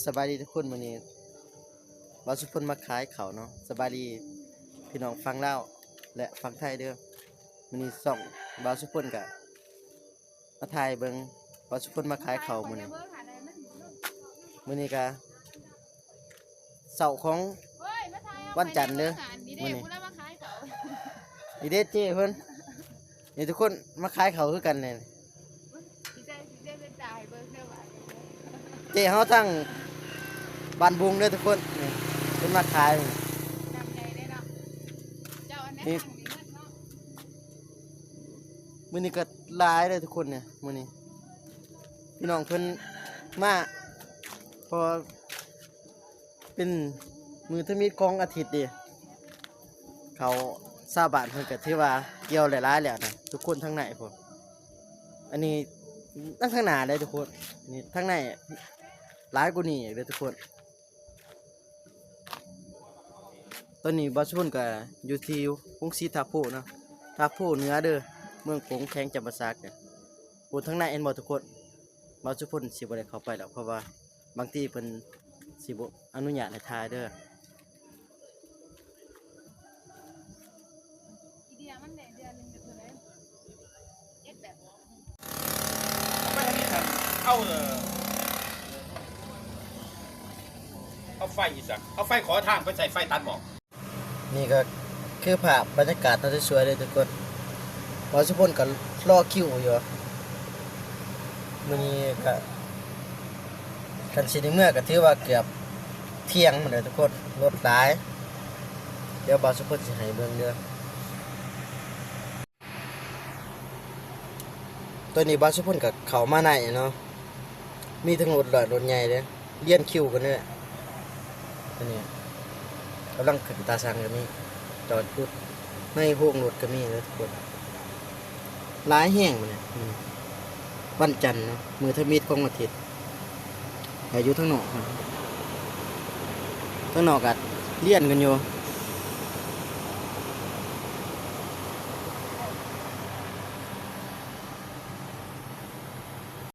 สบายดีทุกคนวันนี้บาวสุพลมาขายเขาวเนาะสบายดีพี่น้องฟังเล่าวและฟังไทยเด้อวันนี้ส่องบาวสุพลกับมาถ่ายเบิ่งบาวสุพลมาขายเขาวมื้อนี้ก็เสาร์ของวันจันทร์เด้อมื้อนี้อีเด้เจ้เพิ่นนี่ทุกคนมาขายเขาวคือกันเนี่ยเจ้เฮาทั้งบ้านบุงเด้อทุกคนนี่เพิ่นมาขายนี่มื้อนี้ก็หลายเลยทุกคนเนี่ยมื้อนี้พี่น้องเพิ่นมาพอเป็นมือทมิตของอาทิตย์ดิเขาซาบานเพิ่นก็ถือว่าเกี่ยวหลายๆแล้วนะทุกคนทั้งในพุ่นอันนี้ตั้งข้างหน้าเลยทุกคนนี่ทั้งในหลายกว่านี้อีกเลยทุกคนตอนนี้บาวสุพลก็อยู่ที่วงศรีทาโพเนาะทาโพเหนือเด้อเมืองโขงแข้งจำปาสักเนี่ยพูดทั้งในเอ็นบ่ทุกคนบาวสุพลสิบ่ได้เข้าไปแล้วเพราะว่าบางทีเพิ่นสิบ่อนุญาตให้ถ่ายเด้อเอาไฟอีสักเอาไฟขอทางไปใส่ไฟตัดหมอกนี่ก็คือภาพบรรยากาศตอนสวยๆเลยทุกคนบาวสุพลก็รอคิวอยู่มื้อนี้ก็คันสิได้เมื่อก็ถือว่าเกือบเที่ยงหมดเลยทุกคนรถหลายเดี๋ยวบาวสุพลสิให้เบิ่งเด้อตัวนี้บาวสุพลก็เข้ามาในเนาะมีทั้งรถหลายรถใหญ่เด้อเลี้ยนคิวกันเด้อตัวนี้กำลังขึ้นตาสังก็มีจอดรถในโรงรถก็มีเด้อทุกคนหลายแห้งมื้อนี้วันจันทร์เนาะมื้อทมิตของอาทิตย์อยู่ทั้งนอกครับทั้งนอกก็เลี้ยนกันอยู่